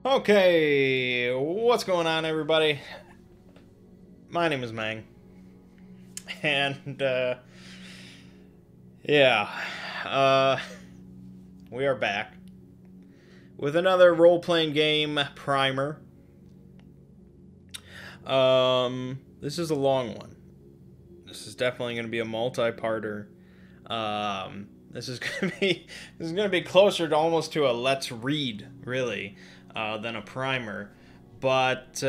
Okay, what's going on, everybody? My name is Mang, and yeah, uh, we are back with another role-playing game primer. This is a long one. This is definitely going to be a multi-parter. This is gonna be closer to almost to a let's read, really, than a primer. But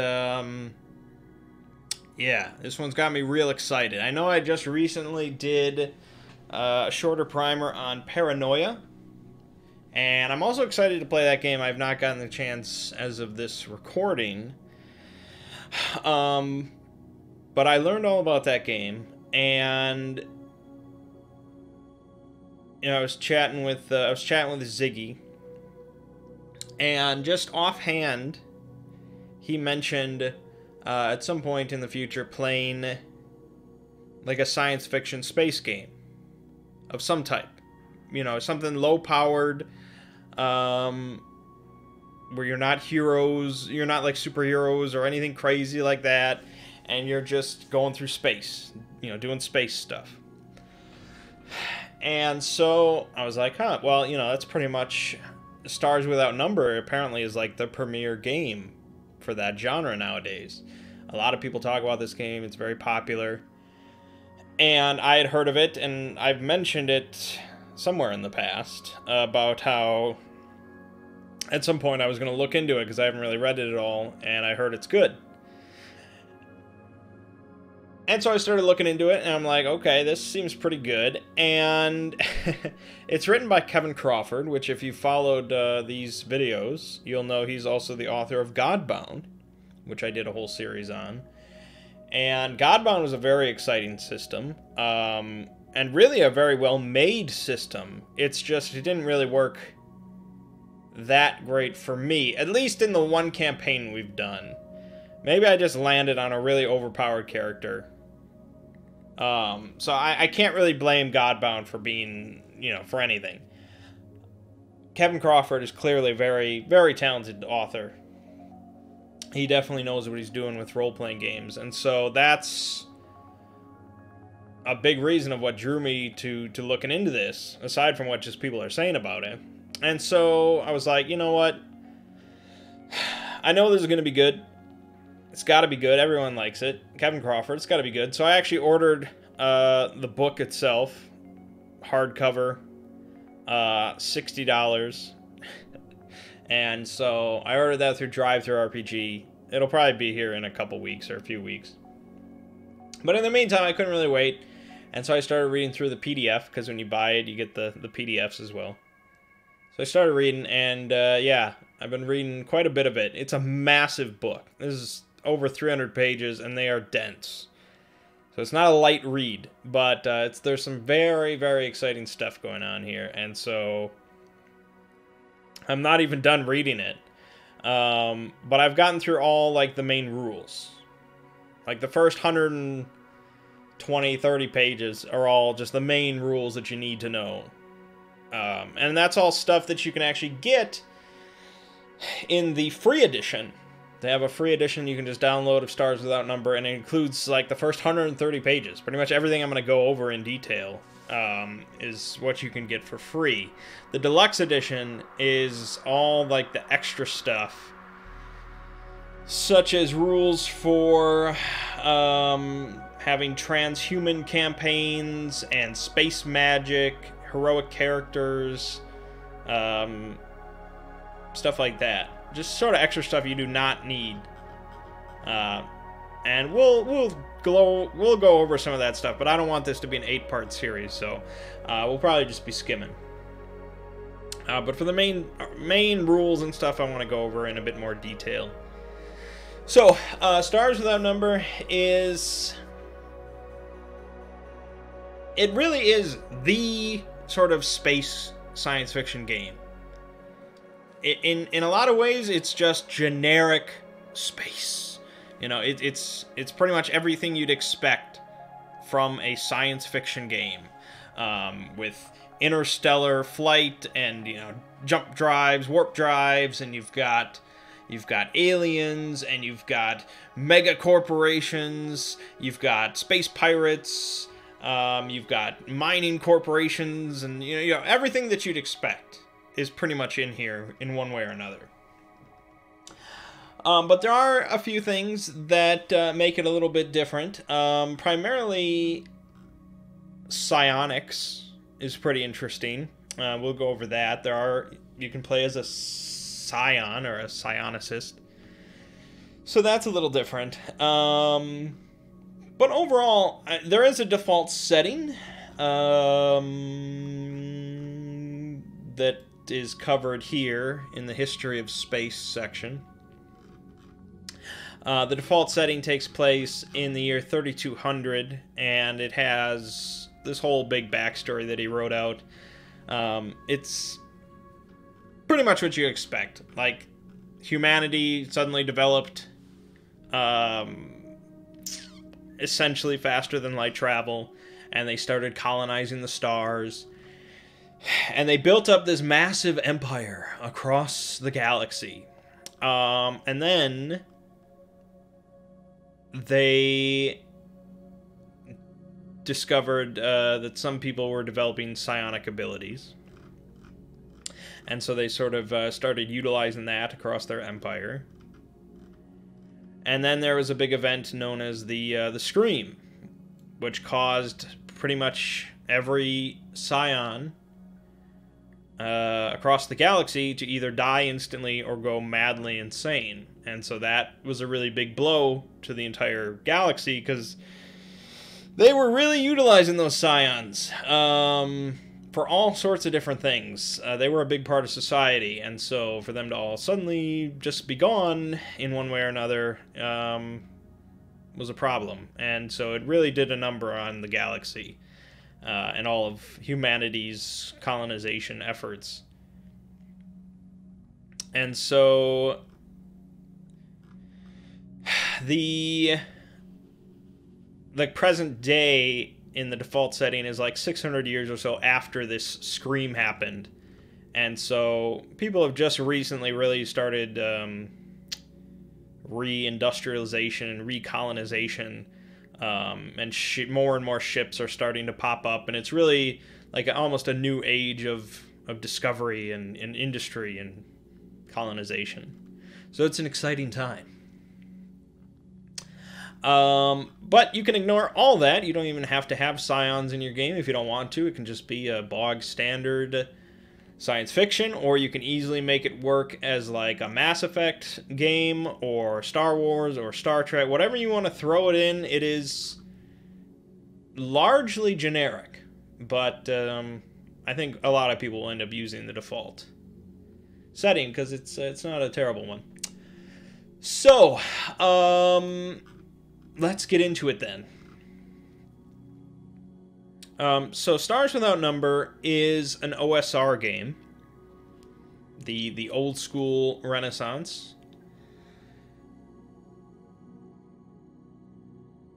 yeah, this one's got me real excited. I know I just recently did a shorter primer on Paranoia, and I'm also excited to play that game. I've not gotten the chance as of this recording. But I learned all about that game, and I was chatting with Ziggy, and just offhand, he mentioned at some point in the future playing like a science fiction space game of some type, something low powered, where you're not heroes, you're not like superheroes or anything crazy like that, and you're just going through space, doing space stuff. And so I was like, well, that's pretty much Stars Without Number apparently is like the premier game for that genre nowadays. A lot of people talk about this game. It's very popular. And I had heard of it, and I've mentioned it somewhere in the past about how at some point I was going to look into it because I haven't really read it at all, and I heard it's good. And so I started looking into it, and I'm like, okay, this seems pretty good. And it's written by Kevin Crawford, which if you followed these videos, you'll know he's also the author of Godbound, which I did a whole series on. And Godbound was a very exciting system, and really a very well-made system. It's just, it didn't really work that great for me, at least in the one campaign we've done. Maybe I just landed on a really overpowered character. So I can't really blame Godbound for being, for anything. Kevin Crawford is clearly a very, very talented author. He definitely knows what he's doing with role-playing games, and so that's a big reason of what drew me to looking into this, aside from what just people are saying about it. And so I was like, you know what? I know this is going to be good. It's got to be good. Everyone likes it. Kevin Crawford, it's got to be good. So I actually ordered the book itself, hardcover, $60. And so I ordered that through DriveThruRPG. It'll probably be here in a couple weeks or a few weeks. But in the meantime, I couldn't really wait. And so I started reading through the PDF, because when you buy it, you get the PDFs as well. So I started reading, and yeah, I've been reading quite a bit of it. It's a massive book. This is over 300 pages, and they are dense. So it's not a light read, but there's some very, very exciting stuff going on here. And so I'm not even done reading it. But I've gotten through all, like, the main rules. Like, the first 120, 30 pages are all just the main rules that you need to know. And that's all stuff that you can actually get in the free edition. They have a free edition you can just download of Stars Without Number, and it includes, like, the first 130 pages. Pretty much everything I'm going to go over in detail is what you can get for free. The deluxe edition is all, like, the extra stuff, such as rules for having transhuman campaigns and space magic, heroic characters, stuff like that. Just sort of extra stuff you do not need. And we'll go over some of that stuff, but I don't want this to be an 8-part series, so we'll probably just be skimming. But for the main rules and stuff, I want to go over in a bit more detail. So, Stars Without Number is... It really is the sort of space science fiction game. In a lot of ways, it's just generic space. It's pretty much everything you'd expect from a science fiction game, with interstellar flight and jump drives, warp drives, and you've got you've got aliens, and you've got mega corporations, you've got space pirates, you've got mining corporations, and you know everything that you'd expect is pretty much in here in one way or another. But there are a few things that make it a little bit different. Primarily, psionics is pretty interesting. We'll go over that. You can play as a scion or a psionicist. So that's a little different. But overall, there is a default setting that is covered here in the History of Space section. The default setting takes place in the year 3200, and it has this whole big backstory that he wrote out. It's pretty much what you expect. Like, humanity suddenly developed essentially faster than light travel, and they started colonizing the stars. And they built up this massive empire across the galaxy. And then they discovered that some people were developing psionic abilities. And so they sort of started utilizing that across their empire. And then there was a big event known as the Scream, which caused pretty much every scion across the galaxy to either die instantly or go madly insane. And so that was a really big blow to the entire galaxy, because they were really utilizing those scions for all sorts of different things. They were a big part of society, and so for them to all suddenly just be gone in one way or another was a problem. And so it really did a number on the galaxy and all of humanity's colonization efforts. And so the present day in the default setting is like 600 years or so after this Scream happened. And so people have just recently really started re-industrialization and recolonization, and more and more ships are starting to pop up, and it's really like almost a new age of discovery and industry and colonization. So it's an exciting time. But you can ignore all that. You don't even have to have scions in your game if you don't want to. It can just be a bog standard science fiction, or you can easily make it work as like a Mass Effect game or Star Wars or Star Trek. Whatever you want to throw it in, it is largely generic, but I think a lot of people will end up using the default setting because it's not a terrible one. So, let's get into it then. So Stars Without Number is an OSR game, the old school Renaissance,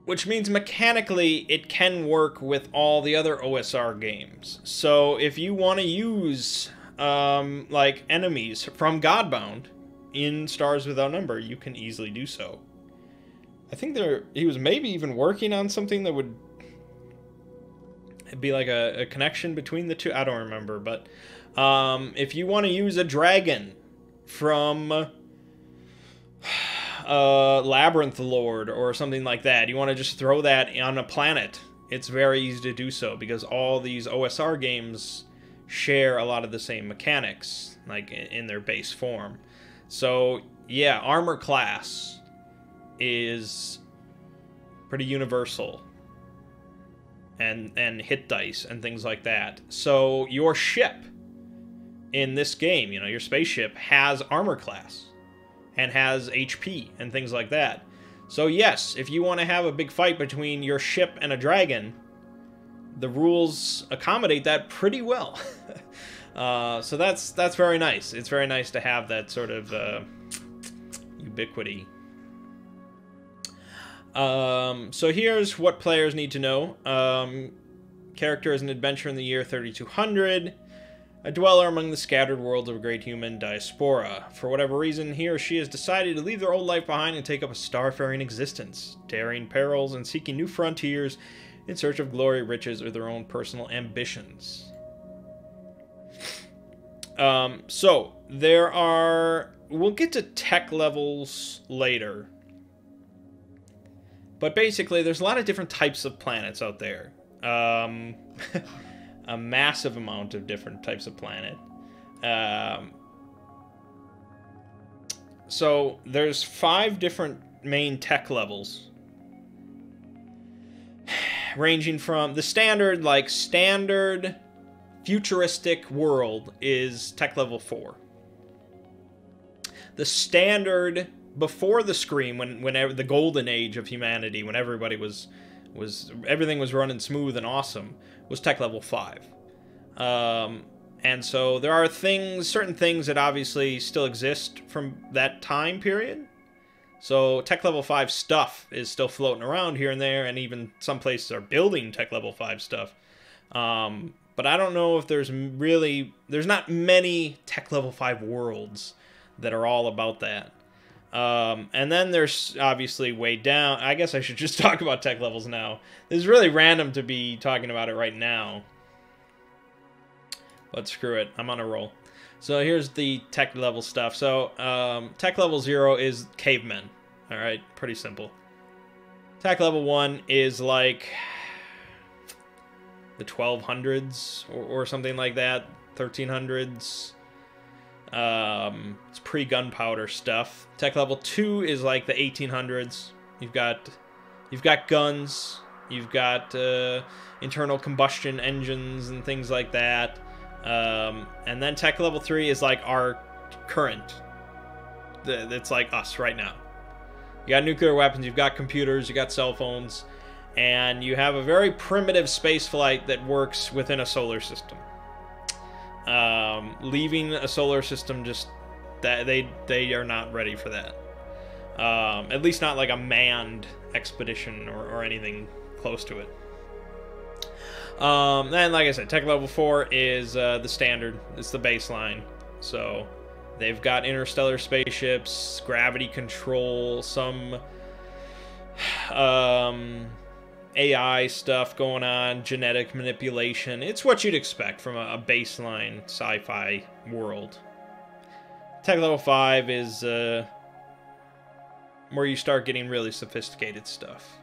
which means mechanically it can work with all the other OSR games. So if you want to use like enemies from Godbound in Stars Without Number, you can easily do so. I think he was maybe even working on something that would be like a connection between the two. I don't remember, but if you want to use a dragon from Labyrinth Lord or something like that, you want to just throw that on a planet, it's very easy to do so because all these OSR games share a lot of the same mechanics, like in their base form. So yeah, armor class is pretty universal, and hit dice and things like that. So your ship in this game, you know, your spaceship has armor class and has HP and things like that. So yes, if you want to have a big fight between your ship and a dragon, the rules accommodate that pretty well. So that's very nice. It's very nice to have that sort of ubiquity. So here's what players need to know. Character is an adventure in the year 3200. a dweller among the scattered worlds of a great human diaspora. For whatever reason, he or she has decided to leave their old life behind and take up a starfaring existence, daring perils and seeking new frontiers in search of glory, riches, or their own personal ambitions. So, there are... We'll get to tech levels later. But basically, there's a lot of different types of planets out there. A massive amount of different types of planet. So there's 5 different main tech levels, ranging from the standard, like standard futuristic world is tech level 4. The standard before the Scream, whenever the golden age of humanity, when everybody everything was running smooth and awesome, was tech level 5. And so there are certain things that obviously still exist from that time period. So tech level 5 stuff is still floating around here and there, and even some places are building tech level 5 stuff. But I don't know if there's not many tech level 5 worlds that are all about that. And then there's obviously way down. I guess I should just talk about tech levels now. This is really random to be talking about it right now. But screw it, I'm on a roll. So here's the tech level stuff. So tech level 0 is cavemen. Alright, pretty simple. Tech level 1 is like the 1200s or something like that. 1300s. It's pre-gunpowder stuff. Tech level 2 is like the 1800s. You've got guns. You've got internal combustion engines and things like that. And then tech level 3 is like our current. It's like us right now. You got nuclear weapons, you've got computers, you got cell phones, and you have a very primitive space flight that works within a solar system. Leaving a solar system, just that they are not ready for that. At least not like a manned expedition or anything close to it. Then, like I said, tech level 4 is the standard. It's the baseline. So they've got interstellar spaceships, gravity control, some AI stuff going on, genetic manipulation. It's what you'd expect from a baseline sci-fi world. Tech level 5 is where you start getting really sophisticated stuff.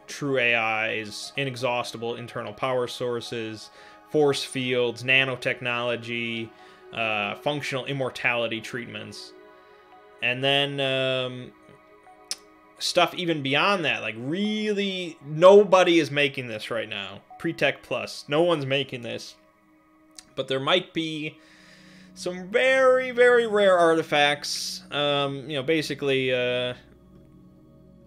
True AIs, inexhaustible internal power sources, force fields, nanotechnology, functional immortality treatments. And then stuff even beyond that, like really nobody is making this right now. Pre-Tech Plus, no one's making this. But there might be some very, very rare artifacts, basically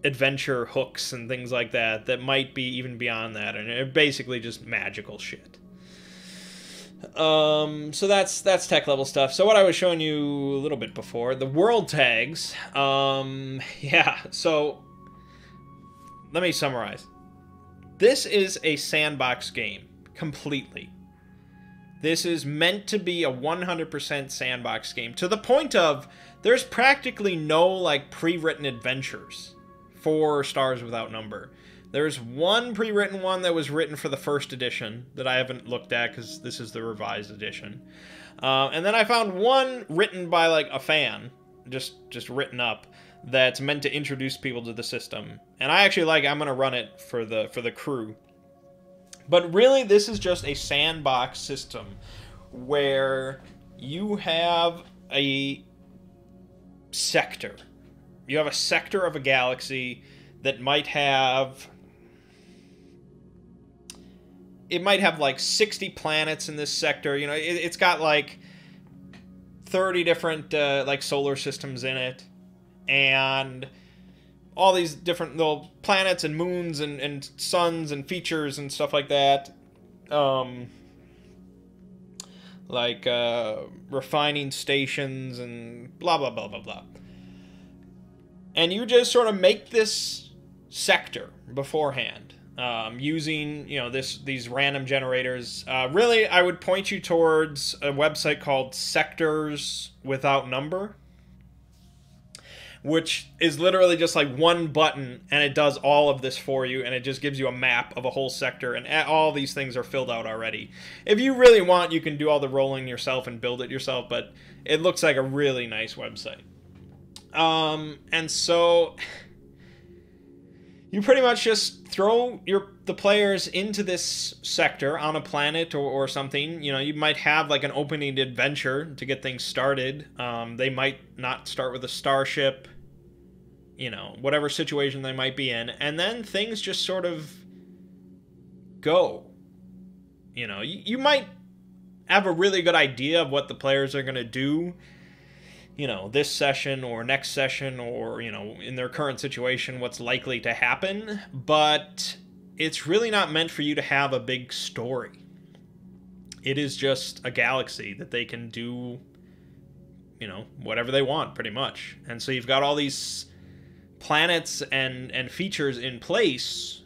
adventure hooks and things like that might be even beyond that, and they're basically just magical shit. So that's tech level stuff. So what I was showing you a little bit before, the world tags, yeah, so let me summarize. This is a sandbox game, completely. This is meant to be a 100% sandbox game, to the point of there's practically no, like, pre-written adventures for Stars Without Number. There's one pre-written one that was written for the first edition that I haven't looked at because this is the revised edition. And then I found one written by, like, a fan, just written up, that's meant to introduce people to the system. And I actually I'm going to run it for the crew. But really, this is just a sandbox system where you have a sector. You have a sector of a galaxy that might have... It might have like 60 planets in this sector. You know, it's got like 30 different like solar systems in it. And all these different little planets and moons and suns and features and stuff like that. Like refining stations and blah, blah, blah, blah, blah. And you just sort of make this sector beforehand. using, you know, these random generators. Really, I would point you towards a website called Sectors Without Number, which is literally just like one button, and it does all of this for you, and it just gives you a map of a whole sector, and all these things are filled out already. If you really want, you can do all the rolling yourself and build it yourself, but it looks like a really nice website. And so you pretty much just throw the players into this sector on a planet or something. You know, you might have like an opening adventure to get things started. They might not start with a starship, you know, whatever situation they might be in, and then things just sort of go. You know, you might have a really good idea of what the players are going to do, you know, this session or next session, or, you know, in their current situation, what's likely to happen, but it's really not meant for you to have a big story. It is just a galaxy that they can do, you know, whatever they want, pretty much. And so you've got all these planets and features in place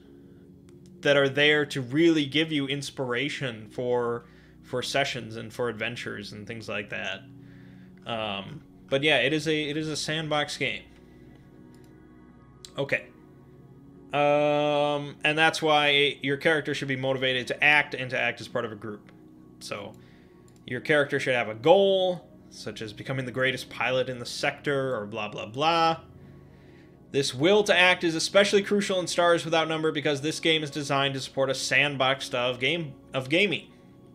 that are there to really give you inspiration for sessions and for adventures and things like that. But yeah, it is a sandbox game. Okay. And that's why your character should be motivated to act and to act as part of a group. So your character should have a goal, such as becoming the greatest pilot in the sector, or blah blah blah. This will to act is especially crucial in Stars Without Number because this game is designed to support a sandbox style of gaming.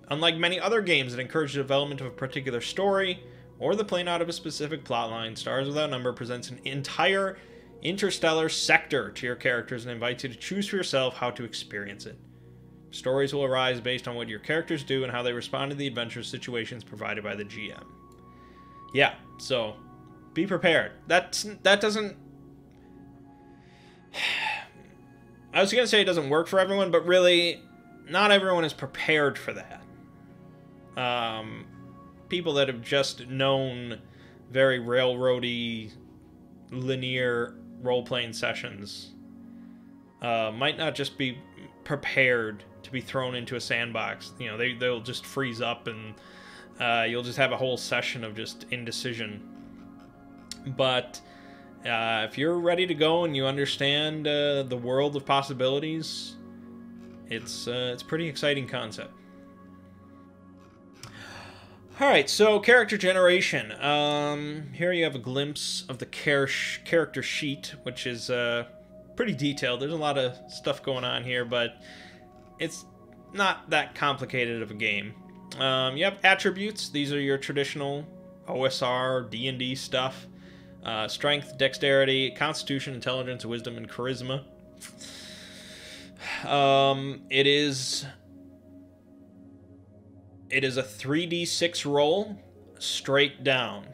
Unlike many other games that encourage the development of a particular story or the playing out of a specific plotline, Stars Without Number presents an entire interstellar sector to your characters and invites you to choose for yourself how to experience it. Stories will arise based on what your characters do and how they respond to the adventure situations provided by the GM. Yeah, so be prepared. That doesn't... I was going to say it doesn't work for everyone, but really, not everyone is prepared for that. People that have just known very railroady, linear role-playing sessions might not just be prepared to be thrown into a sandbox. You know, they'll just freeze up, and you'll just have a whole session of just indecision. But if you're ready to go and you understand the world of possibilities, it's a pretty exciting concept. Alright, so character generation. Here you have a glimpse of the character sheet, which is pretty detailed. There's a lot of stuff going on here, but it's not that complicated of a game. You have attributes. These are your traditional OSR, D&D stuff. Strength, dexterity, constitution, intelligence, wisdom, and charisma. It is a 3d6 roll straight down.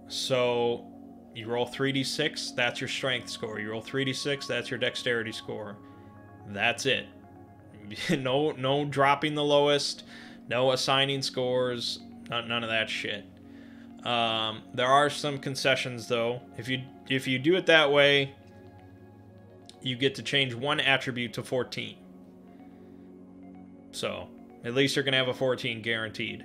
So you roll 3d6, that's your strength score. You roll 3d6, that's your dexterity score. That's it. No dropping the lowest, no assigning scores, none of that shit. There are some concessions, though. If you do it that way, you get to change one attribute to 14. So at least you're going to have a 14 guaranteed.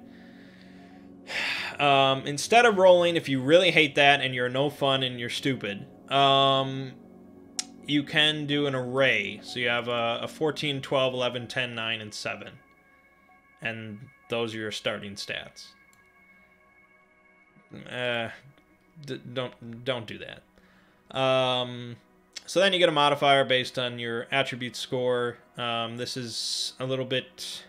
Instead of rolling, if you really hate that and you're no fun and you're stupid, you can do an array. So you have a 14, 12, 11, 10, 9, and 7. And those are your starting stats. Don't do that. So then you get a modifier based on your attribute score. This is a little bit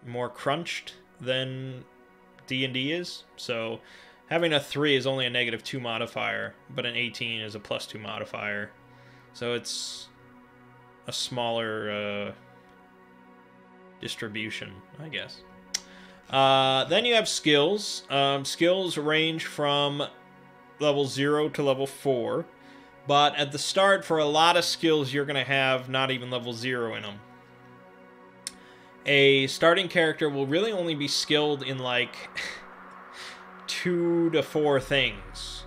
more crunched than D&D is. So having a 3 is only a -2 modifier, but an 18 is a +2 modifier. So it's a smaller distribution, I guess. Then you have skills. Skills range from level 0 to level 4. But at the start, for a lot of skills, you're going to have not even level 0 in them. A starting character will really only be skilled in, like, 2 to 4 things.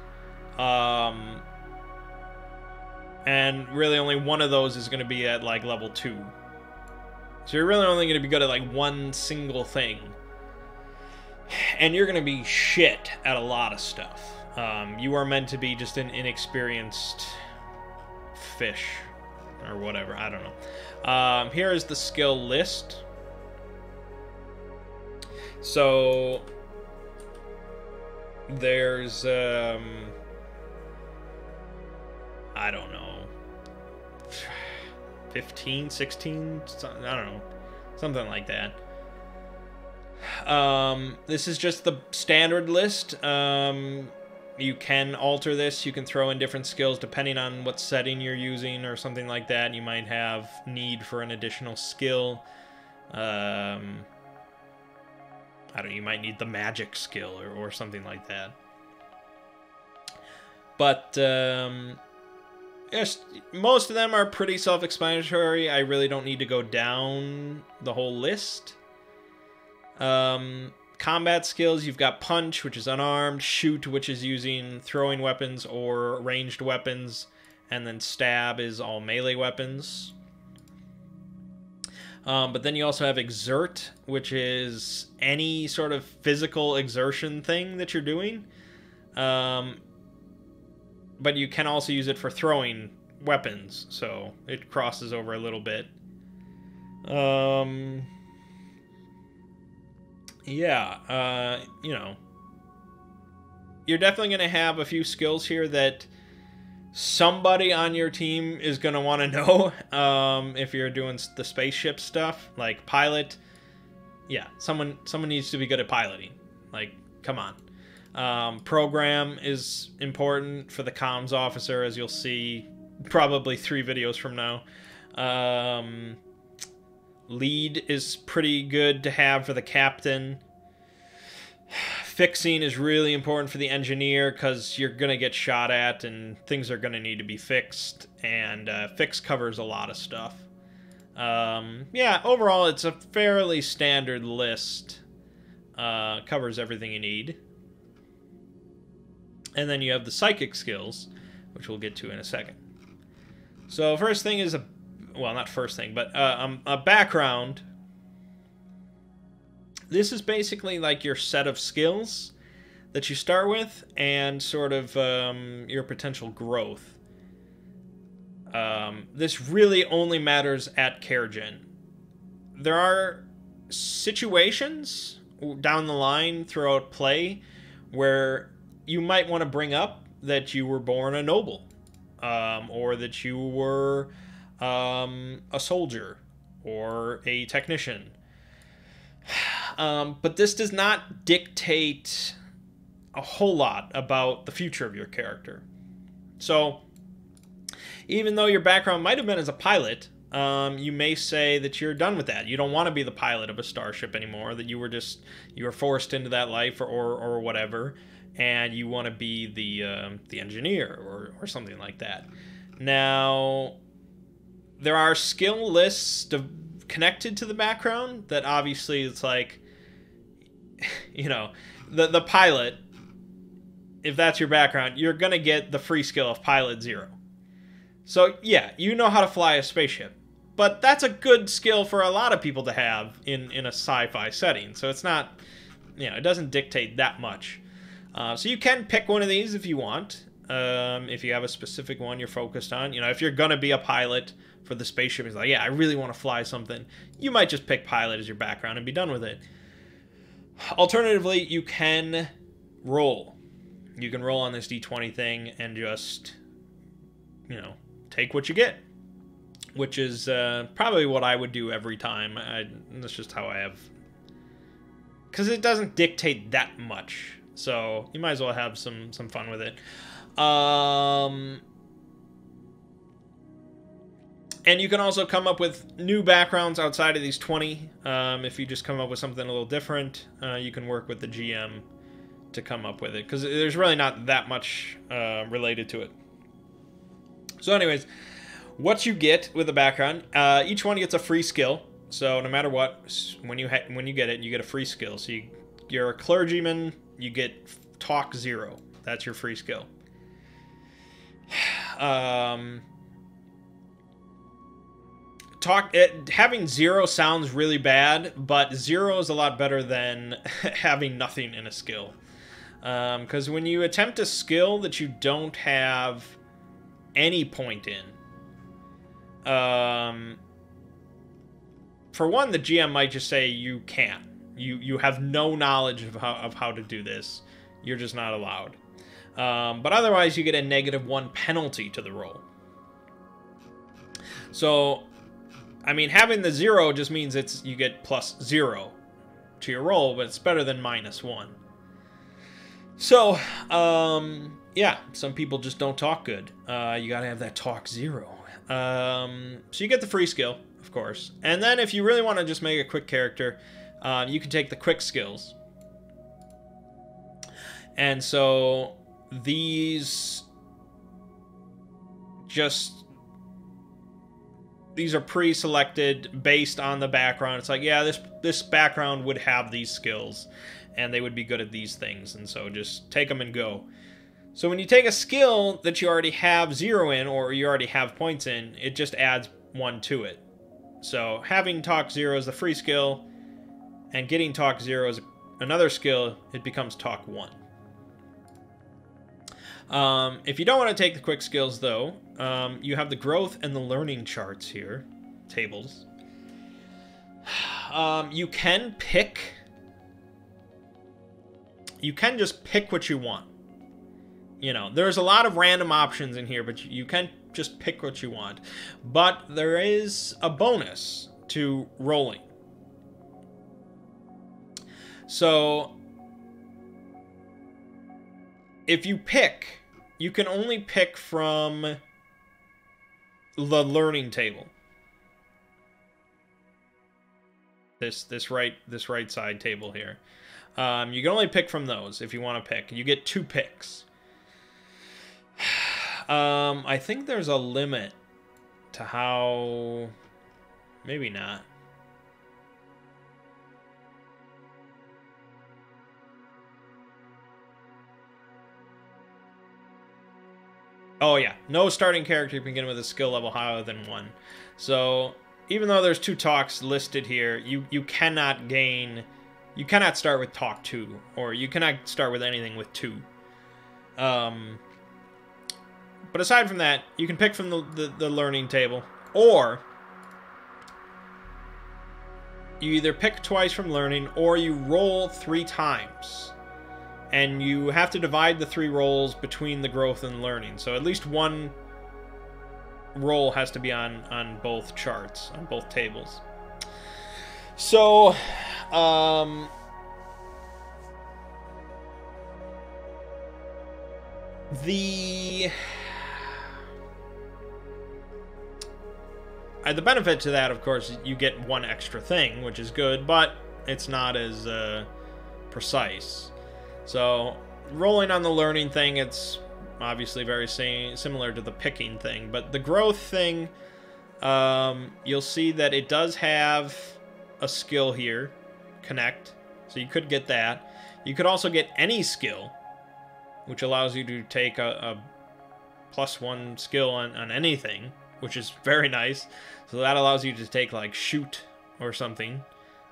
And And really only one of those is going to be at, like, level 2. So you're really only going to be good at, like, one single thing. And you're going to be shit at a lot of stuff. You are meant to be just an inexperienced fish. Or whatever, I don't know. Here is the skill list. So there's I don't know, 15, 16, I don't know, something like that. This is just the standard list. You can alter this. You can throw in different skills depending on what setting you're using or something like that. You might have need for an additional skill. I don't know, you might need the magic skill or something like that. But yes, most of them are pretty self-explanatory. I really don't need to go down the whole list. Combat skills, you've got punch, which is unarmed, shoot, which is using throwing weapons or ranged weapons, and then stab is all melee weapons. But then you also have exert, which is any sort of physical exertion thing that you're doing. But you can also use it for throwing weapons, so it crosses over a little bit. Yeah, you know, you're definitely going to have a few skills here that somebody on your team is going to want to know if you're doing the spaceship stuff, like pilot. Yeah, someone needs to be good at piloting. Like, come on. Program is important for the comms officer, as you'll see probably 3 videos from now. Lead is pretty good to have for the captain. Fixing is really important for the engineer because you're going to get shot at and things are going to need to be fixed. And fix covers a lot of stuff. Yeah, overall it's a fairly standard list. Covers everything you need. And then you have the psychic skills, which we'll get to in a second. So first thing is well, not first thing, but a background. This is basically like your set of skills that you start with and sort of your potential growth. This really only matters at CareGen. There are situations down the line throughout play where you might want to bring up that you were born a noble, or that you were a soldier or a technician. But this does not dictate a whole lot about the future of your character. So, even though your background might have been as a pilot, you may say that you're done with that. You don't want to be the pilot of a starship anymore, that you were forced into that life or whatever, and you want to be the engineer or something like that. Now, there are skill lists connected to the background that obviously it's like, you know, the pilot, if that's your background, you're going to get the free skill of Pilot 0. So, yeah, you know how to fly a spaceship. But that's a good skill for a lot of people to have in a sci-fi setting. So it's not, you know, it doesn't dictate that much. So you can pick one of these if you want. If you have a specific one you're focused on. You know, if you're going to be a pilot for the spaceship, it's like, yeah, I really want to fly something. You might just pick pilot as your background and be done with it. Alternatively, you can roll. You can roll on this D20 thing and just, you know, take what you get. Which is probably what I would do every time. That's just how I have... Because it doesn't dictate that much. So you might as well have some fun with it. And you can also come up with new backgrounds outside of these 20. If you just come up with something a little different, you can work with the GM to come up with it. Because there's really not that much related to it. So anyways, what you get with a background, each one gets a free skill. So no matter what, when you get it, you get a free skill. So you're a clergyman, you get Talk 0. That's your free skill. having 0 sounds really bad, but 0 is a lot better than having nothing in a skill. Because when you attempt a skill that you don't have any point in, for one, the GM might just say you can't. You have no knowledge of how to do this. You're just not allowed. But otherwise, you get a -1 penalty to the roll. So, I mean, having the 0 just means you get +0 to your roll, but it's better than -1. So, yeah, some people just don't talk good. You gotta have that talk 0. So you get the free skill, of course. And then if you really want to just make a quick character, you can take the quick skills. And so these are pre-selected based on the background. It's like, yeah, this background would have these skills, and they would be good at these things, and so just take them and go. So when you take a skill that you already have 0 in, or you already have points in, it just adds 1 to it. So having talk 0 is the free skill, and getting talk 0 is another skill. It becomes talk 1. If you don't want to take the quick skills, though, you have the growth and the learning charts here, tables. You can just pick what you want. You know, there's a lot of random options in here, but you can just pick what you want. But there is a bonus to rolling. So, if you pick, you can only pick from the learning table. This right side table here. You can only pick from those if you want to pick. You get 2 picks. I think there's a limit to how... Maybe not. Oh yeah, no starting character can begin with a skill level higher than 1. So, even though there's 2 talks listed here, you cannot start with talk 2, or you cannot start with anything with 2. But aside from that, you can pick from the learning table, or you either pick twice from learning, or you roll 3 times. And you have to divide the 3 rolls between the growth and learning. So at least 1 roll has to be on both charts, on both tables. So, the benefit to that, of course, you get 1 extra thing, which is good, but it's not as precise. So, rolling on the learning thing, it's obviously very similar to the picking thing. But the growth thing, you'll see that it does have a skill here, connect. So you could get that. You could also get any skill, which allows you to take a +1 skill on anything, which is very nice. So that allows you to take, like, shoot or something,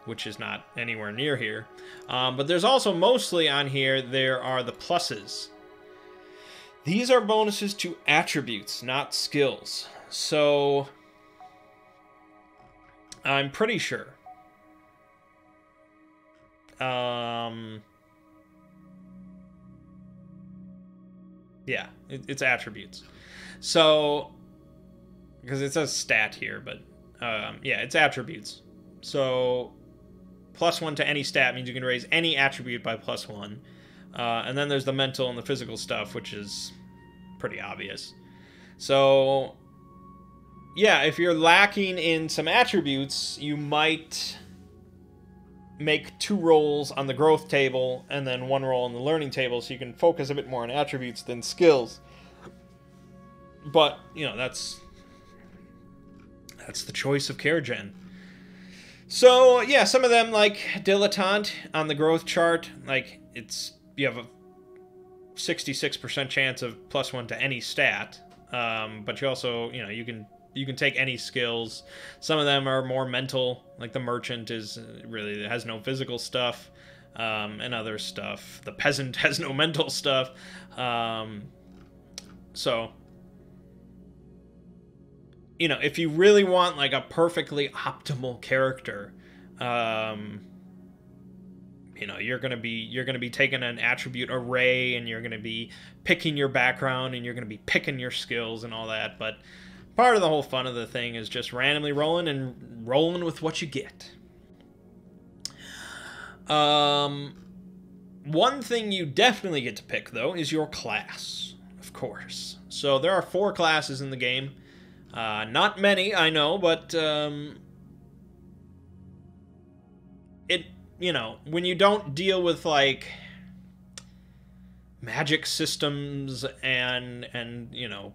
which is not anywhere near here. But there's also mostly on here, there are the pluses. These are bonuses to attributes, not skills. So, I'm pretty sure. Yeah, it's attributes. So, because it says stat here, but yeah, it's attributes. So, +1 to any stat means you can raise any attribute by +1. And then there's the mental and the physical stuff, which is pretty obvious. So, yeah, if you're lacking in some attributes, you might make 2 rolls on the growth table and then 1 roll on the learning table, so you can focus a bit more on attributes than skills. But, you know, that's the choice of CareGen. So, yeah, some of them, like Dilettante on the growth chart, like, you have a 66% chance of +1 to any stat, but you also, you know, you can you can take any skills. Some of them are more mental, like the merchant is really has no physical stuff, and other stuff. The peasant has no mental stuff. So, you know, if you really want like a perfectly optimal character, you know, you're gonna be taking an attribute array, and you're gonna be picking your background, and you're gonna be picking your skills and all that. But part of the whole fun of the thing is just randomly rolling and rolling with what you get. One thing you definitely get to pick, though, is your class, of course. So there are 4 classes in the game. Not many, I know, but you know, when you don't deal with like magic systems and you know,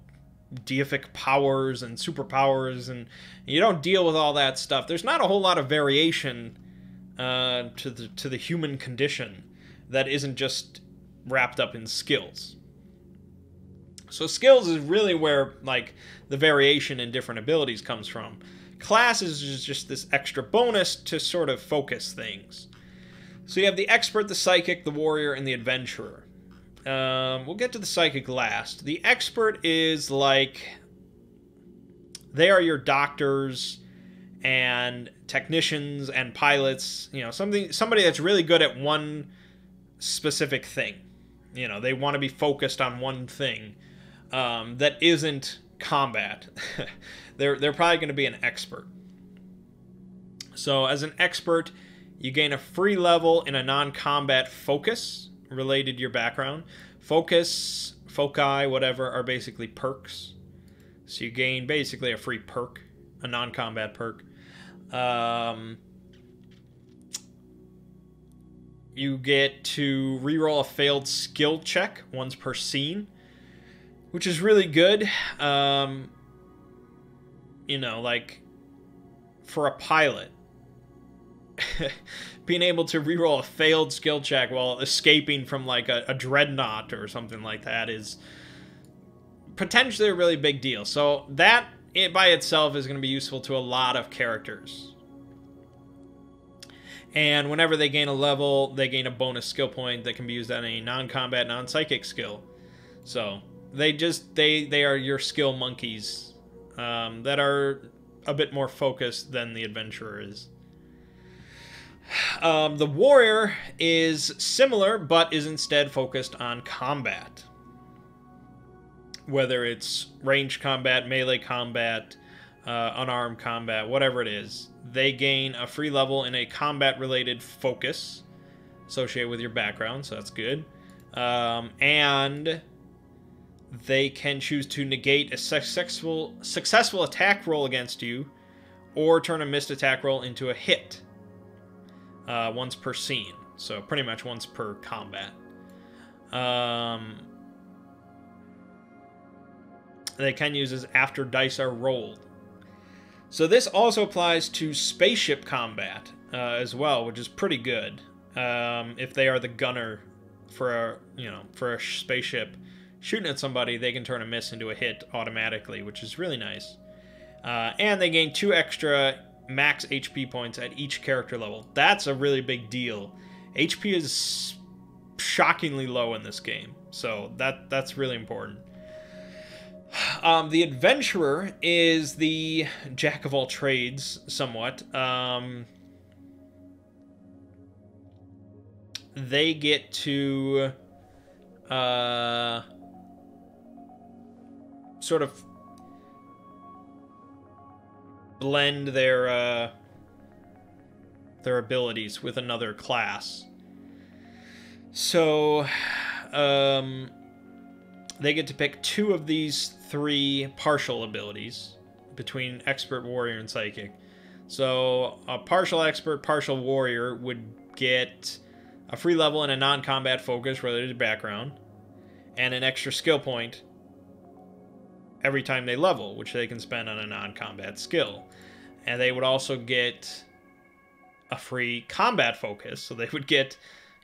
deific powers and superpowers, and you don't deal with all that stuff, there's not a whole lot of variation to the human condition that isn't just wrapped up in skills. So skills is really where like the variation in different abilities comes from. Classes is just this extra bonus to sort of focus things. So you have the expert, the psychic, the warrior, and the adventurer. We'll get to the psychic last. The expert is like, they are your doctors and technicians and pilots. You know, somebody that's really good at one specific thing. You know, they want to be focused on one thing that isn't combat. They're probably going to be an expert. So as an expert, you gain a free level in a non-combat focus related to your background. Focus, foci, whatever, are basically perks. So you gain basically a free perk, a non-combat perk. You get to reroll a failed skill check once per scene, which is really good. You know, like, for a pilot, being able to reroll a failed skill check while escaping from, like, a dreadnought or something like that is potentially a really big deal. So that, by itself, is going to be useful to a lot of characters. And whenever they gain a level, they gain a bonus skill point that can be used on a non-combat, non-psychic skill. So they are your skill monkeys that are a bit more focused than the adventurer is. The warrior is similar, but is instead focused on combat. Whether it's ranged combat, melee combat, unarmed combat, whatever it is, they gain a free level in a combat-related focus associated with your background, so that's good. And they can choose to negate a successful attack roll against you, or turn a missed attack roll into a hit once per scene. So pretty much once per combat. They can use this after dice are rolled. So this also applies to spaceship combat as well, which is pretty good. If they are the gunner for a spaceship shooting at somebody, they can turn a miss into a hit automatically, which is really nice. And they gain 2 extra max HP points at each character level. That's a really big deal. HP is shockingly low in this game, so that's really important. The adventurer is the jack of all trades, somewhat. They get to sort of blend their abilities with another class. So they get to pick 2 of these 3 partial abilities between expert, warrior, and psychic. So a partial expert, partial warrior would get a free level in a non-combat focus related to background, and an extra skill point every time they level, which they can spend on a non-combat skill. And they would also get a free combat focus, so they would get,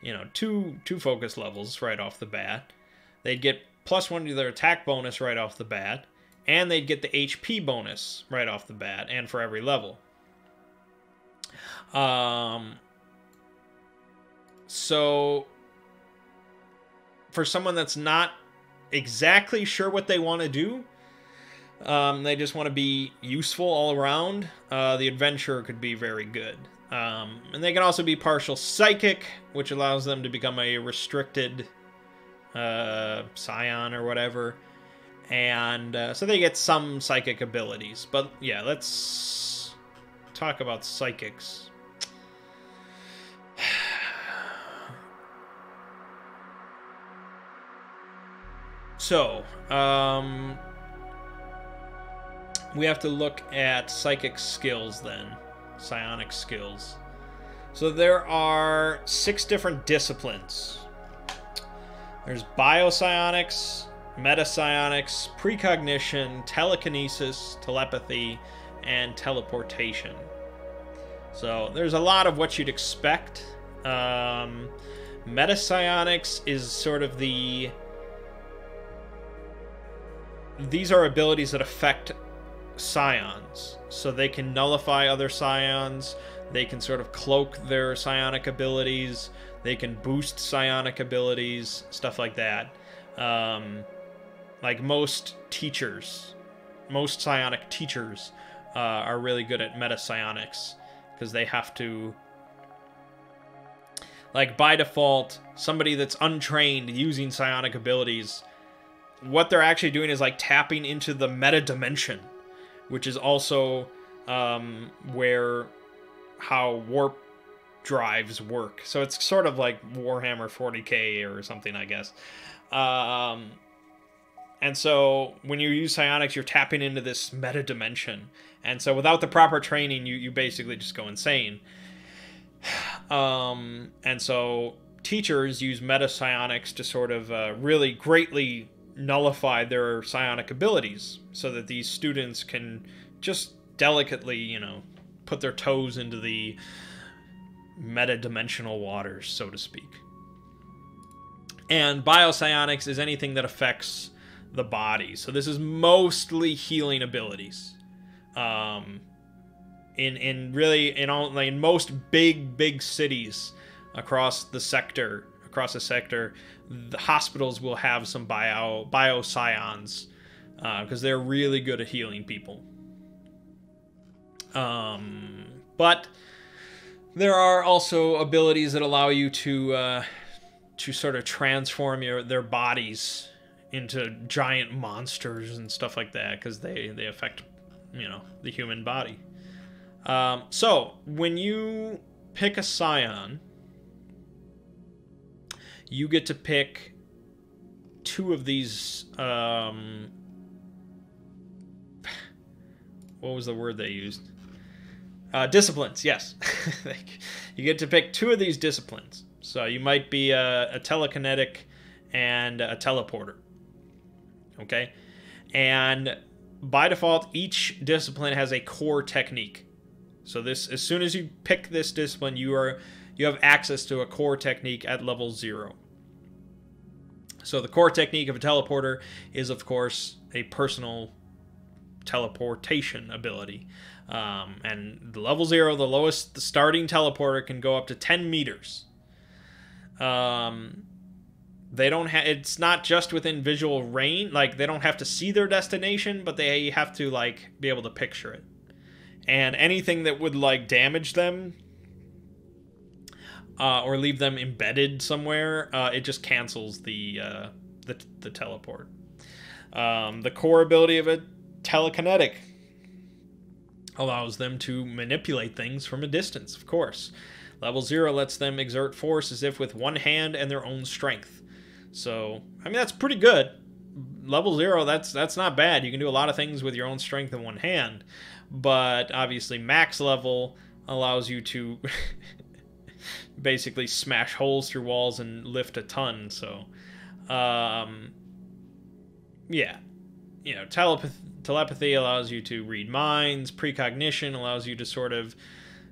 you know, two focus levels right off the bat. They'd get +1 to their attack bonus right off the bat, and they'd get the HP bonus right off the bat, and for every level. So for someone that's not exactly sure what they want to do, they just want to be useful all around, the adventurer could be very good. And they can also be partial psychic, which allows them to become a restricted scion or whatever. And so they get some psychic abilities. But yeah, let's talk about psychics. So, we have to look at psychic skills then. Psionic skills. So there are 6 different disciplines. There's biopsionics, metapsionics, precognition, telekinesis, telepathy, and teleportation. So there's a lot of what you'd expect. Metapsionics is sort of the... These are abilities that affect scions. So they can nullify other scions. They can sort of cloak their psionic abilities. They can boost psionic abilities. Stuff like that. Like most teachers, most psionic teachers are really good at metapsionics. Because they have to... Like, by default, somebody that's untrained using psionic abilities, what they're actually doing is, like, tapping into the meta dimension, which is also how warp drives work. So it's sort of like Warhammer 40k or something, I guess. And so when you use psionics, you're tapping into this meta dimension. And so without the proper training, you basically just go insane. And so teachers use meta psionics to sort of really greatly nullify their psionic abilities so that these students can just delicately, you know, put their toes into the meta-dimensional waters, so to speak. And biopsionics is anything that affects the body. So this is mostly healing abilities. In most big cities across the sector, the hospitals will have some biopsions because they're really good at healing people. But there are also abilities that allow you to sort of transform their bodies into giant monsters and stuff like that, because they affect, you know, the human body. So when you pick a scion, you get to pick 2 of these. What was the word they used? Disciplines, yes. You get to pick 2 of these disciplines. So you might be a telekinetic and a teleporter. Okay? And by default, each discipline has a core technique. So this, as soon as you pick this discipline, you have access to a core technique at level 0. So the core technique of a teleporter is, of course, a personal teleportation ability. And the level 0, the lowest, the starting teleporter can go up to 10 meters. They don't have, it's not just within visual range, like they don't have to see their destination, but they have to like be able to picture it. And anything that would like damage them or leave them embedded somewhere, it just cancels the teleport. The core ability of a telekinetic allows them to manipulate things from a distance, of course. Level 0 lets them exert force as if with one hand and their own strength. So, I mean, that's pretty good. Level 0, that's not bad. You can do a lot of things with your own strength in one hand. But obviously max level allows you to basically smash holes through walls and lift a ton. So, yeah. You know, telepathy allows you to read minds. Precognition allows you to sort of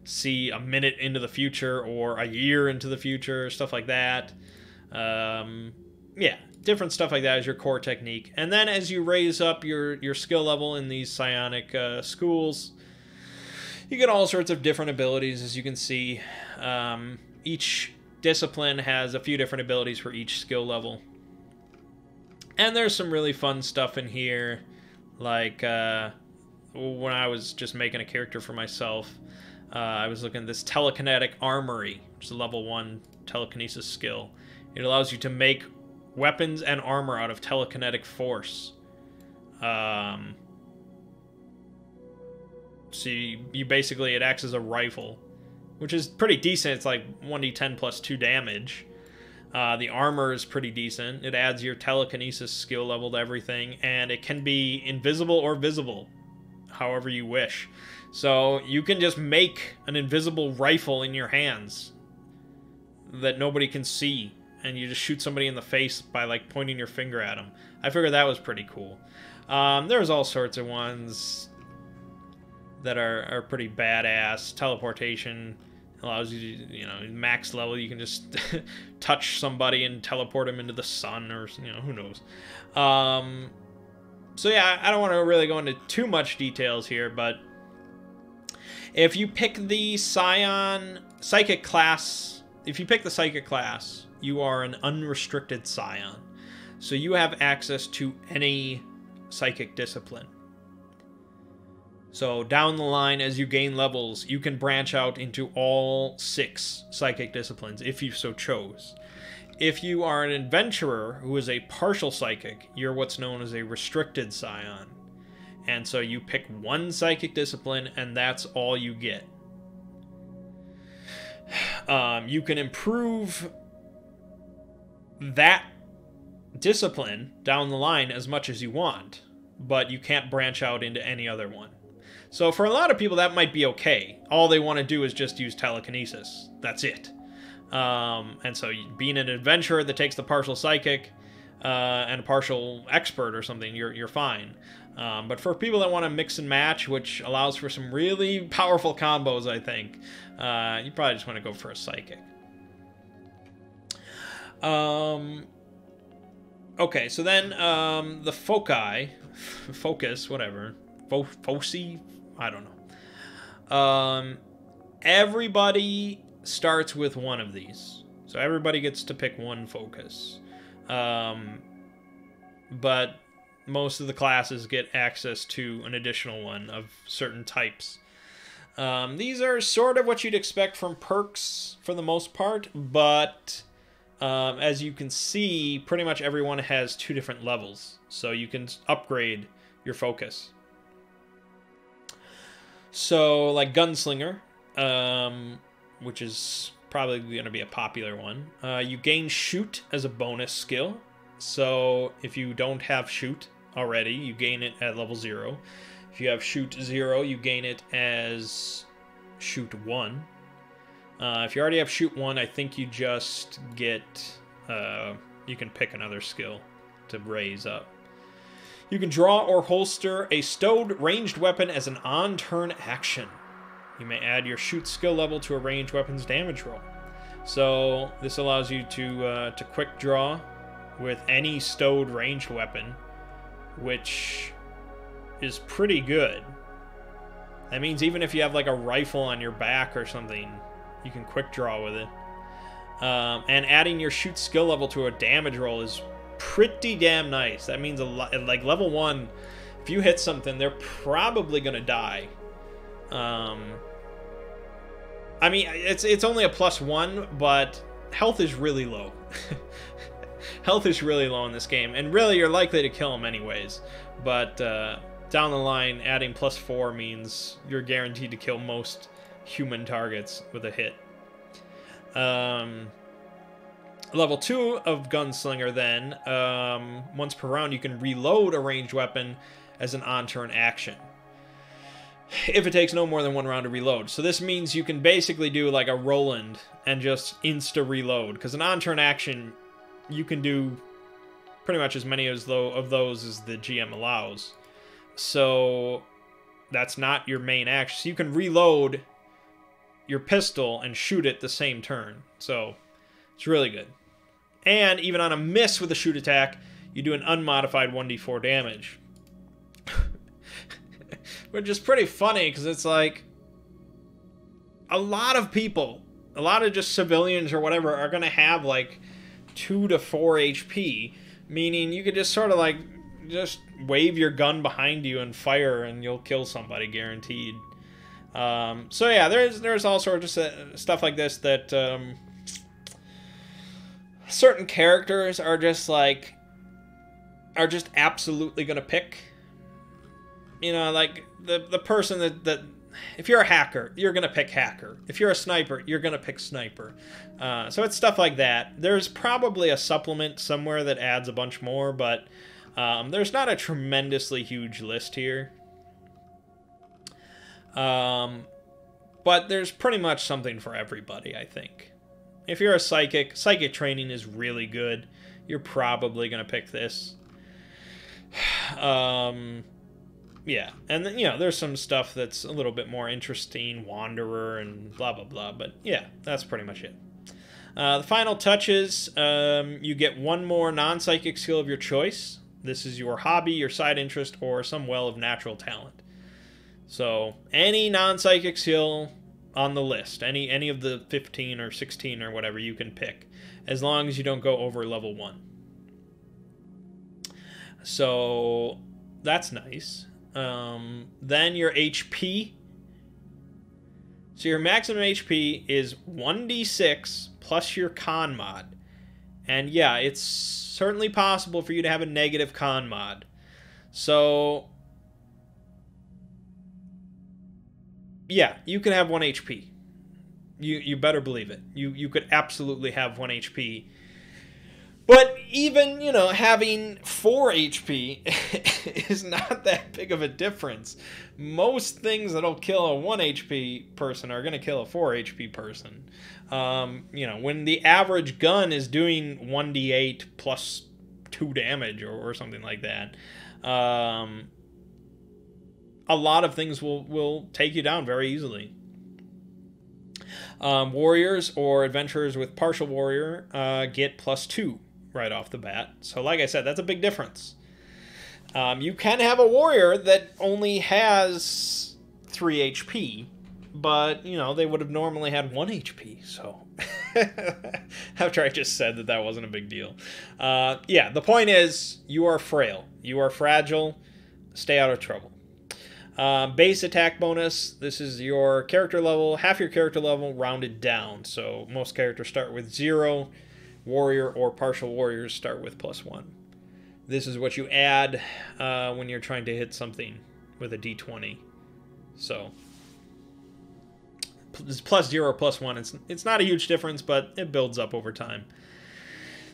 see a minute into the future or a year into the future, stuff like that. Yeah. different stuff like that is your core technique. And then as you raise up your skill level in these psionic schools, you get all sorts of different abilities, as you can see. Each discipline has a few different abilities for each skill level. And there's some really fun stuff in here, like when I was just making a character for myself, I was looking at this telekinetic armory, which is a level 1 telekinesis skill. It allows you to make weapons and armor out of telekinetic force. So you basically, it acts as a rifle, which is pretty decent. It's like 1d10 plus 2 damage. The armor is pretty decent. It adds your telekinesis skill level to everything, and it can be invisible or visible, however you wish. So you can just make an invisible rifle in your hands that nobody can see, and you just shoot somebody in the face by like pointing your finger at them. I figured that was pretty cool. There's all sorts of ones that are pretty badass. Teleportation allows you to, you know, max level, you can just touch somebody and teleport them into the sun, or, you know, who knows. So yeah, I don't want to really go into too much details here, but if you pick the Psychic class, you are an unrestricted Scion. So you have access to any psychic discipline. So down the line, as you gain levels, you can branch out into all 6 psychic disciplines, if you so chose. If you are an adventurer who is a partial psychic, you're what's known as a restricted Scion. And so you pick one psychic discipline, and that's all you get. You can improve that discipline down the line as much as you want, but you can't branch out into any other one. So for a lot of people, that might be okay. All they want to do is just use telekinesis. That's it. And so being an adventurer that takes the partial psychic and a partial expert or something, you're fine. But for people that want to mix and match, which allows for some really powerful combos, I think, you probably just want to go for a psychic. Okay, so then the focus, whatever, foci, I don't know. Everybody starts with one of these, so everybody gets to pick one focus. But most of the classes get access to an additional one of certain types. These are sort of what you'd expect from perks for the most part, but as you can see, pretty much everyone has 2 different levels, so you can upgrade your focus. So, like Gunslinger, which is probably going to be a popular one, you gain Shoot as a bonus skill. So, if you don't have Shoot already, you gain it at level 0. If you have Shoot 0, you gain it as Shoot 1. If you already have Shoot 1, I think you just get... you can pick another skill to raise up. You can draw or holster a stowed ranged weapon as an on-turn action. You may add your Shoot skill level to a ranged weapon's damage roll. So this allows you to quick draw with any stowed ranged weapon, which is pretty good. That means even if you have like a rifle on your back or something, you can quick draw with it. And adding your Shoot skill level to a damage roll is pretty damn nice. That means like level 1, if you hit something, they're probably gonna die. I mean, it's only a +1, but health is really low. Health is really low in this game, and really you're likely to kill them anyways. But down the line, adding +4 means you're guaranteed to kill most human targets with a hit. Level 2 of Gunslinger, then, once per round, you can reload a ranged weapon as an on-turn action, if it takes no more than 1 round to reload. So this means you can basically do like a Roland and just insta-reload, because an on-turn action, you can do pretty much as many of those as the GM allows. So that's not your main action. So you can reload your pistol and shoot it the same turn. So it's really good. And even on a miss with a shoot attack, you do an unmodified 1d4 damage. Which is pretty funny, because it's like, a lot of people, a lot of just civilians or whatever, are going to have like 2 to 4 HP, meaning you could just sort of like, just wave your gun behind you and fire and you'll kill somebody, guaranteed. So yeah, there's all sorts of stuff like this that certain characters are just absolutely gonna pick. You know, like the person that if you're a hacker, you're gonna pick hacker. If you're a sniper, you're gonna pick sniper. So it's stuff like that. There's probably a supplement somewhere that adds a bunch more, but there's not a tremendously huge list here. But there's pretty much something for everybody, I think. If you're a psychic training is really good. You're probably going to pick this. Yeah, and then, you know, there's some stuff that's a little bit more interesting, Wanderer and blah, blah, blah. But yeah, that's pretty much it. The final touches, you get one more non-psychic skill of your choice. This is your hobby, your side interest, or some well of natural talent. So, any non-psychic skill on the list, any of the 15 or 16 or whatever you can pick, as long as you don't go over level 1. So, that's nice. Then your HP. So your maximum HP is 1d6 plus your con mod. And yeah, it's certainly possible for you to have a negative con mod. So yeah, you can have 1 HP. You better believe it. You could absolutely have 1 HP. But even, you know, having 4 HP is not that big of a difference. Most things that'll kill a 1 HP person are going to kill a 4 HP person. You know, when the average gun is doing 1d8 plus 2 damage or something like that, a lot of things will take you down very easily. Warriors or adventurers with partial warrior get +2 right off the bat. So like I said, that's a big difference. You can have a warrior that only has 3 HP, but, you know, they would have normally had 1 HP, so... After I just said that wasn't a big deal. Yeah, the point is, you are frail. You are fragile. Stay out of trouble. Base attack bonus. This is your character level, half your character level rounded down. So most characters start with 0. Warrior or partial warriors start with +1. This is what you add when you're trying to hit something with a d20. So it's +0 or +1. It's not a huge difference, but it builds up over time.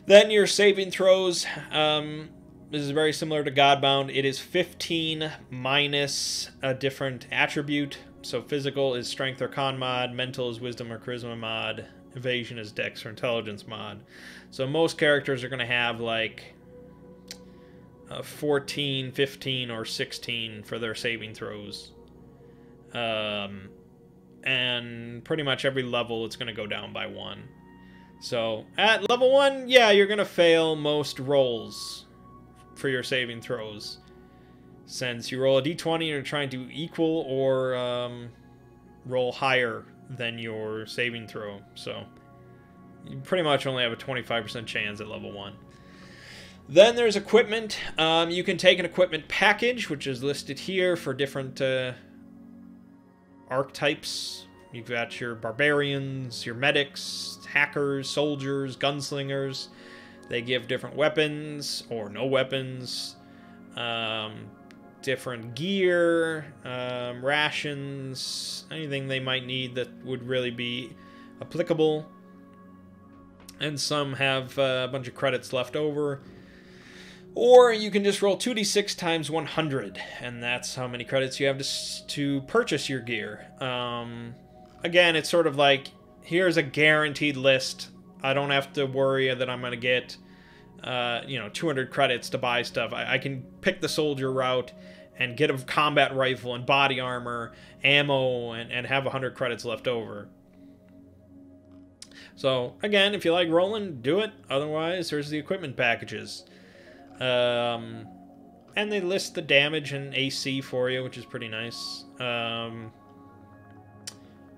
Then your saving throws. This is very similar to Godbound. It is 15 minus a different attribute. So physical is strength or con mod, mental is wisdom or charisma mod, evasion is dex or intelligence mod. So most characters are going to have like 14, 15, or 16 for their saving throws. And pretty much every level it's going to go down by 1. So at level 1, yeah, you're going to fail most rolls for your saving throws. Since you roll a d20 and you're trying to equal or roll higher than your saving throw. So you pretty much only have a 25% chance at level 1. Then there's equipment. You can take an equipment package, which is listed here for different archetypes. You've got your barbarians, your medics, hackers, soldiers, gunslingers. They give different weapons or no weapons, different gear, rations, anything they might need that would really be applicable. And some have a bunch of credits left over. Or you can just roll 2d6 times 100, and that's how many credits you have to purchase your gear. Again, it's sort of like, here's a guaranteed list. I don't have to worry that I'm going to get, 200 credits to buy stuff. I can pick the soldier route and get a combat rifle and body armor, ammo, and have 100 credits left over. So, again, if you like rolling, do it. Otherwise, there's the equipment packages. And they list the damage and AC for you, which is pretty nice.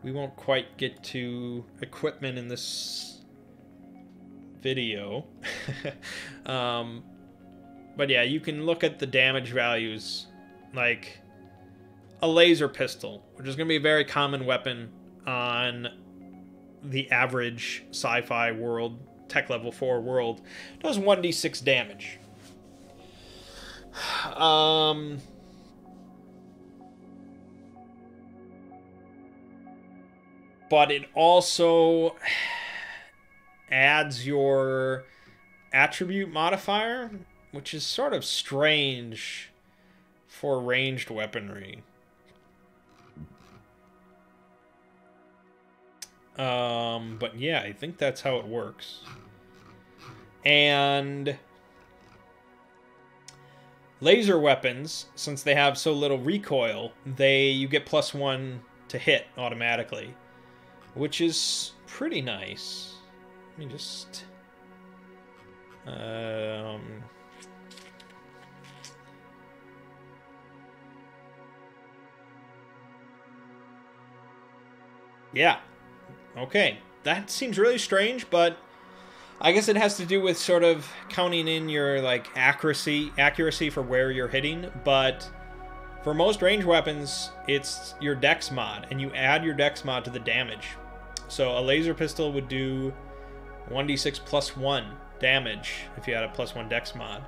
We won't quite get to equipment in this video. But yeah, you can look at the damage values, like a laser pistol, which is going to be a very common weapon on the average sci-fi world, tech level 4 world, does 1d6 damage. But it also adds your attribute modifier, which is sort of strange for ranged weaponry. But yeah, I think that's how it works. And laser weapons, since they have so little recoil, you get +1 to hit automatically, which is pretty nice. Let me just yeah. Okay. That seems really strange, but I guess it has to do with sort of counting in your like accuracy for where you're hitting, but for most range weapons, it's your dex mod, and you add your dex mod to the damage. So a laser pistol would do 1d6 +1 damage if you had a +1 dex mod.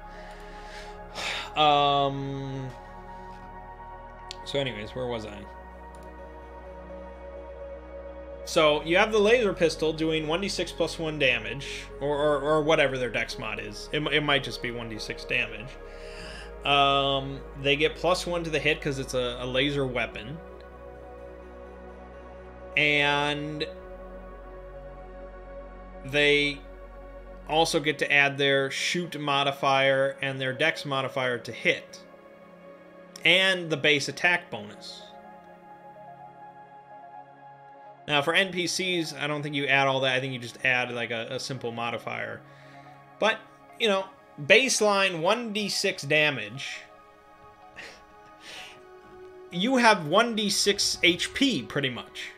So anyways, where was I? So you have the laser pistol doing 1d6 +1 damage, or whatever their dex mod is. It might just be 1d6 damage. They get +1 to the hit because it's a laser weapon. And they also get to add their shoot modifier and their dex modifier to hit. And the base attack bonus. Now, for NPCs, I don't think you add all that. I think you just add, like, a simple modifier. But, you know, baseline 1d6 damage. You have 1d6 HP, pretty much.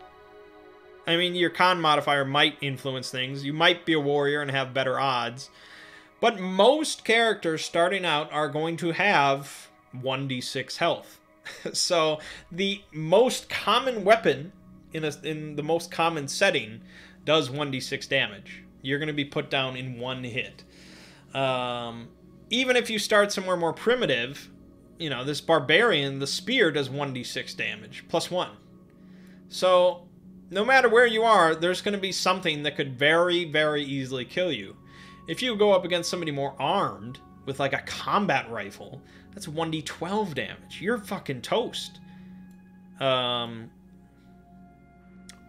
I mean, your con modifier might influence things. You might be a warrior and have better odds. But most characters starting out are going to have 1d6 health. So, the most common weapon in the most common setting does 1d6 damage. You're going to be put down in one hit. Even if you start somewhere more primitive, you know, this barbarian, the spear does 1d6 damage, +1. So, no matter where you are, there's going to be something that could very, very easily kill you. If you go up against somebody more armed, with like a combat rifle, that's 1d12 damage. You're fucking toast.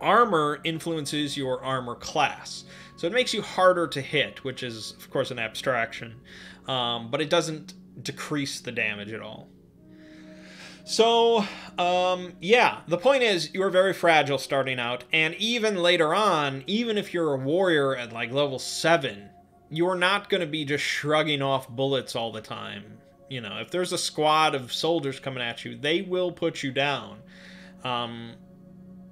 Armor influences your armor class. So it makes you harder to hit, which is, of course, an abstraction. But it doesn't decrease the damage at all. So, yeah, the point is, you're very fragile starting out, and even later on, even if you're a warrior at, like, level 7, you're not going to be just shrugging off bullets all the time. You know, if there's a squad of soldiers coming at you, they will put you down.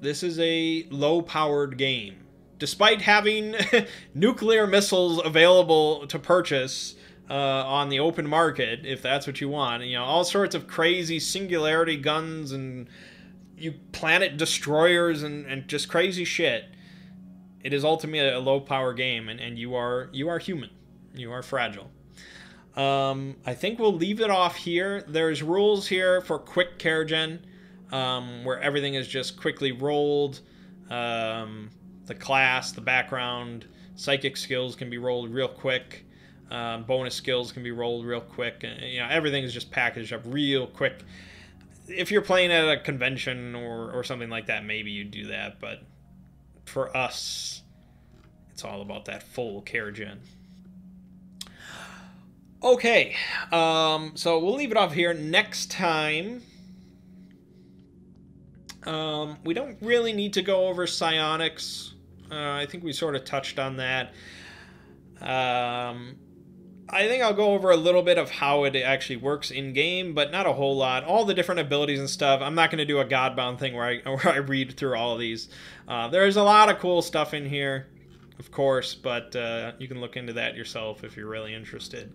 This is a low-powered game. Despite having nuclear missiles available to purchase on the open market, if that's what you want, you know, all sorts of crazy singularity guns and planet destroyers and just crazy shit, it is ultimately a low-power game, and you are human. You are fragile. I think we'll leave it off here. There's rules here for quick care gen. Where everything is just quickly rolled. The class, the background, psychic skills can be rolled real quick. Bonus skills can be rolled real quick. You know, everything is just packaged up real quick. If you're playing at a convention or something like that, maybe you do that. But for us, it's all about that full care gen. Okay, so we'll leave it off here. Next time, we don't really need to go over psionics. I think we sort of touched on that. I think I'll go over a little bit of how it actually works in game, but not a whole lot. All the different abilities and stuff. I'm not going to do a Godbound thing where I read through all of these. There's a lot of cool stuff in here, of course, but you can look into that yourself if you're really interested.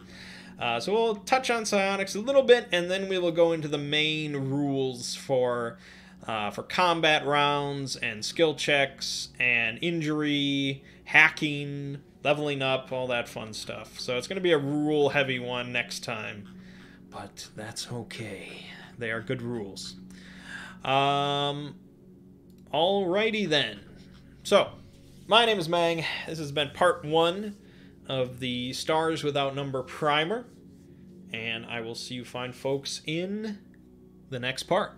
So we'll touch on psionics a little bit, and then we will go into the main rules for combat rounds and skill checks and injury, hacking, leveling up, all that fun stuff. So it's going to be a rule-heavy one next time, but that's okay. They are good rules. Alrighty then. So, my name is Mang. This has been part 1 of the Stars Without Number primer, and I will see you fine folks in the next part.